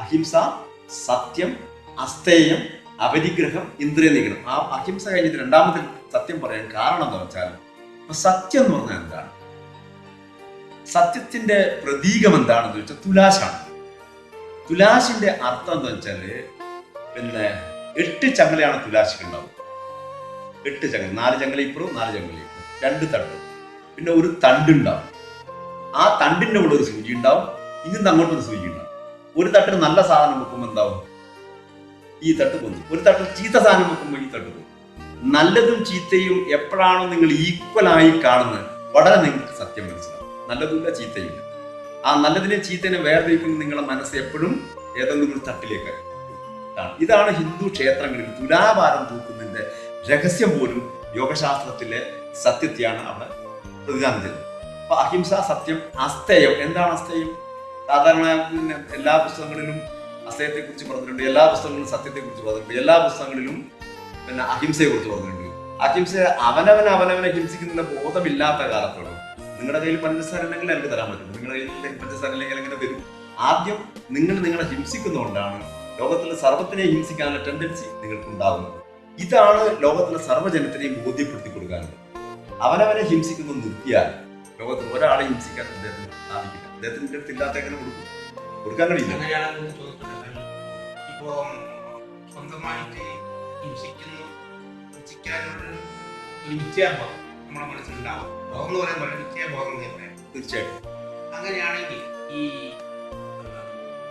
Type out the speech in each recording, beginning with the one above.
അഹിംസ, സത്യം, അസ്തേയം, അപരിഗ്രഹം, ഇന്ദ്രിയ നിഗ്രഹം. ആ അഹിംസ കഴിഞ്ഞിട്ട് രണ്ടാമത്തെ സത്യം പറയാൻ കാരണം എന്താ വെച്ചാൽ, സത്യം എന്ന് പറഞ്ഞാൽ എന്താണ്? സത്യത്തിന്റെ പ്രതീകം എന്താണെന്ന് വെച്ചാൽ തുലാശാണ്. തുലാശിന്റെ അർത്ഥം എന്താ വെച്ചാല്, 8 ചങ്ങലയാണ് തുലാശിക്കുണ്ടാവും. 8 ചങ്ങല, 4 ചങ്ങല ഇപ്പുറവും 4 ചങ്ങല ഇപ്പുറവും, 2 തണ്ട്, പിന്നെ ഒരു തണ്ടുണ്ടാവും. ആ തണ്ടിന്റെ കൂടെ ഒരു സൂചി ഉണ്ടാവും, ഇന്നും അങ്ങോട്ടൊരു സൂചി ഉണ്ടാവും. ഒരു തട്ടിൽ നല്ല സാധനം വെക്കുമ്പോൾ എന്താവും? ഈ തട്ട് പോകുന്നു. ഒരു തട്ടിൽ ചീത്ത സാധനം വെക്കുമ്പോൾ ഈ തട്ട് പോകും. നല്ലതും ചീത്തയും എപ്പോഴാണോ നിങ്ങൾ ഈക്വലായി കാണുന്നത്, വളരെ നിങ്ങൾക്ക് സത്യം മനസ്സിലാവും. നല്ലതുമില്ല, ചീത്തയില്ല. ആ നല്ലതിനെ ചീത്തനെ വേർതിരിക്കുന്ന നിങ്ങളുടെ മനസ്സ് എപ്പോഴും ഏതെങ്കിലും ഒരു തട്ടിലേക്ക് ആണ്. ഇതാണ് ഹിന്ദു ക്ഷേത്രങ്ങളിൽ തുലാഭാരം തൂക്കുന്നതിന്റെ രഹസ്യം പോലും യോഗശാസ്ത്രത്തിലെ സത്യത്തെയാണ് അവിടെ പ്രതിദാനം ചെയ്യുന്നത്. അപ്പൊ അഹിംസ, സത്യം, അസ്തേയം. എന്താണ് അസ്തേയം? സാധാരണ എല്ലാ പുസ്തകങ്ങളിലും അസ്തേയത്തെ കുറിച്ച് പറഞ്ഞിട്ടുണ്ട്, എല്ലാ പുസ്തകങ്ങളിലും സത്യത്തെ കുറിച്ച് പറഞ്ഞിട്ടുണ്ട്, എല്ലാ പുസ്തകങ്ങളിലും അഹിംസയെ കുറിച്ച് പറഞ്ഞിട്ടുണ്ട്. അഹിംസ അവനവനെ ഹിംസിക്കുന്ന ബോധമില്ലാത്ത കാലത്തോളം നിങ്ങളുടെ കയ്യിൽ പഞ്ചസാര ഉണ്ടെങ്കിൽ എനിക്ക് തരാൻ പറ്റും. നിങ്ങളുടെ കയ്യിൽ പഞ്ചസാര ഇല്ലെങ്കിൽ എങ്ങനെ തരും? ആദ്യം നിങ്ങൾ നിങ്ങളെ ഹിംസിക്കുന്നതുകൊണ്ടാണ് ലോകത്തിലെ സർവ്വത്തിനെ ഹിംസിക്കാനുള്ള ടെൻഡൻസി നിങ്ങൾക്ക് ഉണ്ടാകുന്നത്. ഇതാണ് ലോകത്തിലെ സർവ്വജനത്തിനെയും ബോധ്യപ്പെടുത്തി കൊടുക്കാനുള്ളത്. അവനവനെ ഹിംസിക്കുന്നത് നിർത്തിയാൽ ലോകത്തിൽ ഒരാളെ ഹിംസിക്കാൻ അദ്ദേഹത്തിന് സാധിക്കില്ല. അദ്ദേഹത്തിന്റെ അടുത്ത് ഇല്ലാത്ത എങ്ങനെ കൊടുക്കാൻ കഴിയില്ല. ഇപ്പോ സ്വന്തമായിട്ട് ഹിംസിക്കാനുള്ള ഒരു നിശ്ചയബോധം നമ്മുടെ മനസ്സിലുണ്ടാവും. ബോധം എന്ന് പറയാൻ പറ്റില്ല, നിശ്ചയബോധം എന്ന് പറയാം. തീർച്ചയായിട്ടും അങ്ങനെയാണെങ്കിൽ ഈ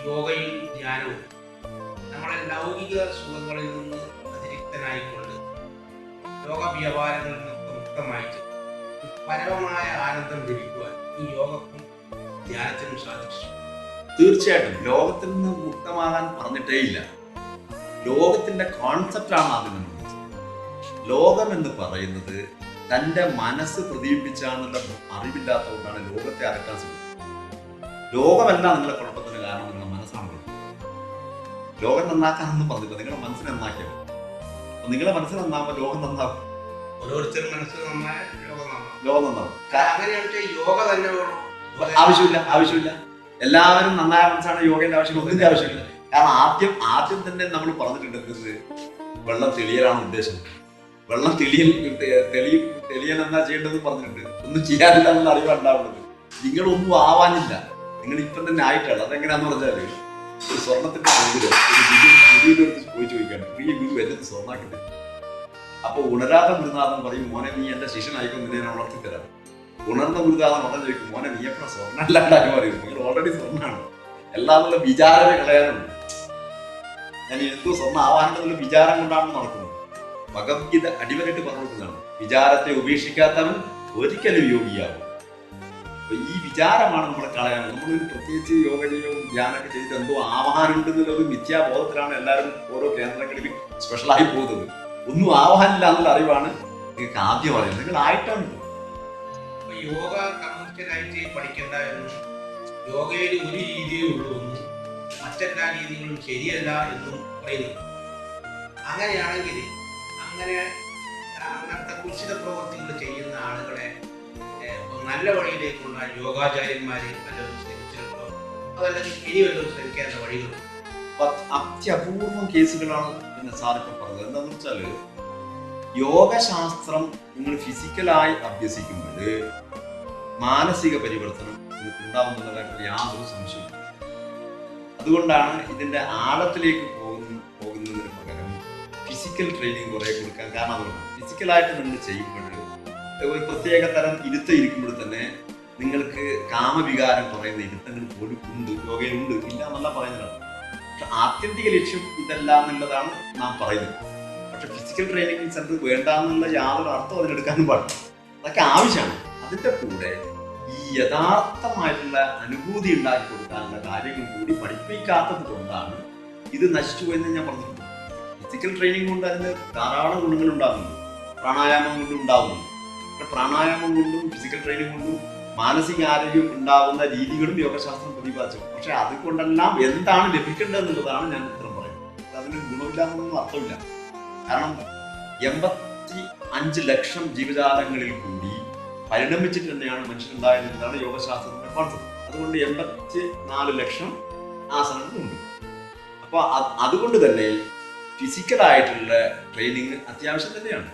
യോഗയും ധ്യാനവും നമ്മളെ ലൗകിക സുഖങ്ങളിൽ നിന്ന് അതിരിക്തനായിക്കൊണ്ട് രോഗവ്യാപാരങ്ങളിൽ നിന്നൊക്കെ മുക്തമായിട്ട് പരമമായ ആനന്ദം ലഭിക്കുവാൻ ഈ യോഗക്കും ധ്യാനത്തിനും സാധിച്ചു. തീർച്ചയായിട്ടും ലോകത്തിൽ നിന്ന് മുക്തമാകാൻ പറഞ്ഞിട്ടേ ഇല്ല. ലോകത്തിന്റെ കോൺസെപ്റ്റാണ് ആദ്യം. ലോകം എന്ന് പറയുന്നത് തൻ്റെ മനസ്സ് പ്രദീപിപ്പിച്ചാണെന്നുള്ള അറിവില്ലാത്തതുകൊണ്ടാണ് ലോകത്തെ അടക്കാൻ ശ്രമിക്കുന്നത്. ലോകമല്ല നിങ്ങളെ കുഴപ്പത്തിന് കാരണം, നിങ്ങളുടെ മനസ്സാണ് കുഴപ്പം. ലോകം നന്നാക്കാനൊന്നും പറഞ്ഞില്ല, നിങ്ങളുടെ മനസ്സിനെ നന്നാക്കിയാൽ മതി. അപ്പൊ നിങ്ങളുടെ മനസ്സിൽ നന്നാകുമ്പോൾ ലോകം നന്നാകും. ഓരോരുത്തരും മനസ്സിൽ നന്നായ ലോകം നന്നാകും. അങ്ങനെയാണെങ്കിൽ യോഗ തന്നെ ആവശ്യമില്ല. എല്ലാവരും നന്നായ മനസ്സാണ് യോഗന്റെ ആവശ്യം, ഒന്നിന്റെ ആവശ്യമില്ല. കാരണം ആദ്യം തന്നെ നമ്മൾ പറഞ്ഞിട്ടുണ്ട്, വെള്ളം തെളിയലാണ് ഉദ്ദേശം. വെള്ളം തെളിയൻ എന്നാ ചെയ്യേണ്ടത് പറഞ്ഞിട്ടുണ്ട്. ഒന്നും ചെയ്യാനില്ല എന്നുള്ള അറിവാണ് ഉണ്ടാവുന്നത്. നിങ്ങളൊന്നും ആവാനില്ല, നിങ്ങൾ ഇപ്പം തന്നെ ആയിട്ടാണ്. അതെങ്ങനെയാന്ന് പറഞ്ഞാല്, ഒരു സ്വർണത്തിന്റെ ഗുരുവിന്റെ അടുത്ത് പോയി ചോദിക്കാണ്, പ്രിയ ഗുരു എന്നത് സ്വർണ്ണാക്കിട്ട്. അപ്പൊ ഉണരാത്ത ഗുരുനാഥൻ പറയും, മോനെ നീ എന്റെ ശിഷ്യനായിക്കോ, നിന്നെ ഞാൻ വളർത്തി തരാം. ഉണർന്ന ഗുരുനാഥൻ ഉടനെ ചോദിക്കും, മോനെ നീ എപ്പോഴും സ്വർണ്ണം അല്ലാണ്ടാക്കി പറയും, നിങ്ങൾ ഓൾറെഡി സ്വർണ്ണാണ്. എല്ലാന്നുള്ള വിചാരമേ കളയാനുണ്ട്. ഞാൻ എന്തോ സ്വർണ്ണം ആവാനുള്ള വിചാരം കൊണ്ടാണ് നടക്കുന്നത്. ഭഗവത്ഗീത അടിവരായിട്ട് പറഞ്ഞു കൊടുക്കുന്നതാണ്, വിചാരത്തെ ഉപേക്ഷിക്കാത്തവൻ ഒരിക്കലും യോഗിയാവും. അപ്പൊ ഈ വിചാരമാണ് നമ്മളെ കളയാനുള്ളത്. നമ്മളൊരു പ്രത്യേകിച്ച് യോഗ ചെയ്യും ധ്യാനമൊക്കെ ചെയ്തിട്ട് എന്തോ ആവാനുണ്ട് എന്നുള്ളൊരു മിഥ്യാബോധത്തിലാണ് എല്ലാവരും ഓരോ കേന്ദ്രങ്ങളിലും സ്പെഷ്യലായി പോകുന്നത്. ഒന്നും ആവാനില്ല എന്നുള്ള അറിവാണ് നിങ്ങൾക്ക് ആദ്യം പറയുന്നത്. നിങ്ങൾ ആയിട്ടാണ് യോഗ കമ്മ്യൂണിസ്റ്റായിട്ട് പഠിക്കേണ്ട എന്നും യോഗയിൽ ഒരു രീതിയേ ഉള്ളൂ എന്നും മറ്റെല്ലാ രീതികളും ശരിയല്ല എന്നും പറയുന്നുണ്ട്. അങ്ങനെയാണെങ്കിൽ അങ്ങനത്തെ കുൽസിത പ്രവൃത്തികൾ ചെയ്യുന്ന ആളുകളെ നല്ല വഴിയിലേക്കുള്ള യോഗാചാര്യന്മാരെ വല്ലതും ശ്രമിച്ചിട്ടുണ്ടോ? അതല്ലെങ്കിൽ ഇനി വല്ലതും ശ്രമിക്കേണ്ട വഴികളുണ്ടോ? അത്യപൂർവം കേസുകളാണ് പിന്നെ സാറിപ്പം പറഞ്ഞത്. എന്താണെന്ന് വെച്ചാല്, യോഗശാസ്ത്രം നിങ്ങൾ ഫിസിക്കലായി അഭ്യസിക്കുമ്പോൾ മാനസിക പരിവർത്തനം നിങ്ങൾക്ക് ഉണ്ടാവുന്ന കാര്യത്തിൽ യാതൊരു സംശയവും. അതുകൊണ്ടാണ് ഇതിന്റെ ആഴത്തിലേക്ക് പോകുന്നതിന് പകരം ഫിസിക്കൽ ട്രെയിനിങ് കുറെ കൊടുക്കാൻ കാരണം. അതുകൊണ്ടാണ് ഫിസിക്കലായിട്ട് നിങ്ങൾ ചെയ്യുമ്പോൾ ഒരു പ്രത്യേക തരം ഇരുത്തം ഇരിക്കുമ്പോൾ തന്നെ നിങ്ങൾക്ക് കാമവികാരം പറയുന്ന ഇരുത്തങ്ങൾ പോലും ഉണ്ട്, യോഗയിലുണ്ട്, ഇല്ല എന്നല്ല പറയുന്നതാണ്. പക്ഷെ ആത്യന്തിക ലക്ഷ്യം ഇതല്ല എന്നുള്ളതാണ് നാം പറയുന്നത്. പക്ഷെ ഫിസിക്കൽ ട്രെയിനിങ് സെന്റർ വേണ്ട എന്നുള്ള യാതൊരു അർത്ഥം അതിനെടുക്കാനും പാടില്ല. അതൊക്കെ ആവശ്യമാണ്. അതിൻ്റെ കൂടെ ഈ യഥാർത്ഥമായിട്ടുള്ള അനുഭൂതി ഉണ്ടാക്കി കൊടുക്കാനുള്ള കാര്യങ്ങൾ കൂടി പഠിപ്പിക്കാത്തത് കൊണ്ടാണ് ഇത് നശിച്ചു പോയെന്ന് ഞാൻ പറഞ്ഞിട്ടുണ്ട്. ഫിസിക്കൽ ട്രെയിനിങ് കൊണ്ട് അതിന് ധാരാളം ഗുണങ്ങൾ ഉണ്ടാകുന്നുണ്ട്, പ്രാണായാമം കൊണ്ടും ഉണ്ടാകുന്നുണ്ട്. പ്രാണായാമം കൊണ്ടും ഫിസിക്കൽ ട്രെയിനിങ് കൊണ്ടും മാനസിക ആരോഗ്യം ഉണ്ടാകുന്ന രീതികളും യോഗശാസ്ത്രം പ്രതിപാദിച്ചു. പക്ഷെ അതുകൊണ്ടെല്ലാം എന്താണ് ലഭിക്കേണ്ടത് എന്നുള്ളതാണ് ഞാൻ ഉത്തരം പറയുന്നത്. അതിന് ഗുണമില്ലാന്നൊന്നും അർത്ഥമില്ല. കാരണം 85 ലക്ഷം ജീവജാലങ്ങളിൽ കൂടി പരിണമിച്ചിട്ട് തന്നെയാണ് മനുഷ്യനുണ്ടായതെന്നാണ് യോഗശാസ്ത്രത്തിന്റെ കോൺസെപ്റ്റ്. അതുകൊണ്ട് 84 ലക്ഷം ആസനങ്ങളുണ്ട്. അപ്പോൾ അതുകൊണ്ട് തന്നെ ഫിസിക്കലായിട്ടുള്ള ട്രെയിനിങ് അത്യാവശ്യം തന്നെയാണ്.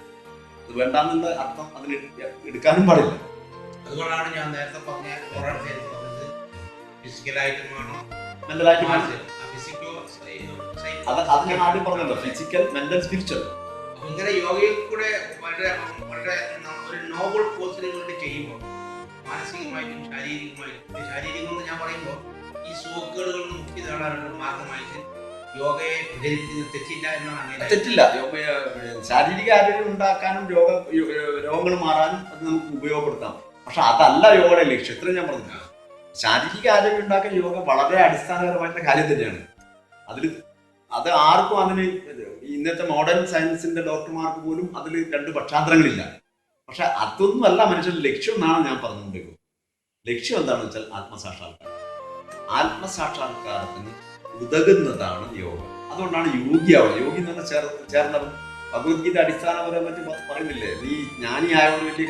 അത് വേണ്ടാന്നുള്ള അർത്ഥം അതിന് എടുക്കാനും പാടില്ല. അതുകൊണ്ടാണ് ഞാൻ നേരത്തെ പറഞ്ഞത് ഫിസിക്കലായിട്ടും വേണം, മെന്റലായിട്ട് അത് അത് ഞാൻ ആദ്യം പറഞ്ഞല്ലോ, ഫിസിക്കൽ, മെന്റൽ, സ്പിരിച്വൽ. ഇങ്ങനെ യോഗയിൽ കൂടെ വളരെ വളരെ ഒരു നോബിൾ കോഴ്സിന് വേണ്ടി ചെയ്യുമ്പോൾ മാനസികമായിട്ടും ശാരീരികം എന്ന് ഞാൻ പറയുമ്പോൾ ഈ സുഖക്കേടുകളിൽ മുക്തി നേടാനുള്ള മാർഗമായിട്ട് യോഗയെ പ്രചരിപ്പിക്കുന്നത് തെറ്റില്ല എന്നാണ്. തെറ്റില്ല. ശാരീരിക ആരോഗ്യം ഉണ്ടാക്കാനും രോഗങ്ങൾ മാറാനും അത് നമുക്ക് ഉപയോഗപ്പെടുത്താം. പക്ഷെ അതല്ല യോഗയുടെ ലക്ഷ്യം. ഇത്രയും ഞാൻ പറഞ്ഞില്ല. ശാരീരിക ആരോഗ്യം ഉണ്ടാക്കാൻ യോഗ വളരെ അടിസ്ഥാനപരമായിട്ടുള്ള കാര്യം തന്നെയാണ്. അത് ആർക്കും അതിന് ഇന്നത്തെ മോഡേൺ സയൻസിന്റെ ഡോക്ടർമാർക്ക് പോലും അതിൽ രണ്ട് പക്ഷാന്തരങ്ങളില്ല. പക്ഷെ അതൊന്നും അല്ല മനുഷ്യന്റെ ലക്ഷ്യം എന്നാണ് ഞാൻ പറഞ്ഞുകൊണ്ടിരിക്കുന്നത്. ലക്ഷ്യം എന്താണെന്ന് വെച്ചാൽ ആത്മസാക്ഷാത്കാരം. ആത്മസാക്ഷാത്കാരത്തിന് ഉതകുന്നതാണ് യോഗ. അതുകൊണ്ടാണ് യോഗിയാവുന്നത്. യോഗി എന്ന് പറഞ്ഞാൽ ചേർന്നവൻ. ഭഗവത്ഗീത അടിസ്ഥാനപരമായിട്ട് പറയുന്നില്ലേ, നീ ജ്ഞാനി ആയതുകൊണ്ട് വലിയ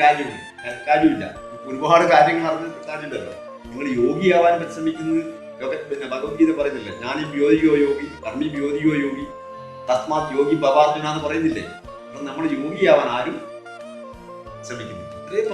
കാര്യമില്ല, ഒരുപാട് കാര്യങ്ങൾ അറിഞ്ഞ കാര്യമില്ലല്ലോ. നിങ്ങൾ യോഗിയാവാൻ പരിശ്രമിക്കുന്നത് പിന്നെ ഭഗവത്ഗീത പറയുന്നില്ലേ, ജ്ഞാനി ബ്യോതിയോ യോഗി, കർമ്മി ബ്യോതിയോ യോഗി, തസ്മാത് യോഗി ഭവാർജുന എന്ന് പറയുന്നില്ലേ. അപ്പം നമ്മൾ യോഗിയാവാൻ ആരും ശ്രമിക്കുന്നില്ല. ഇത്രയും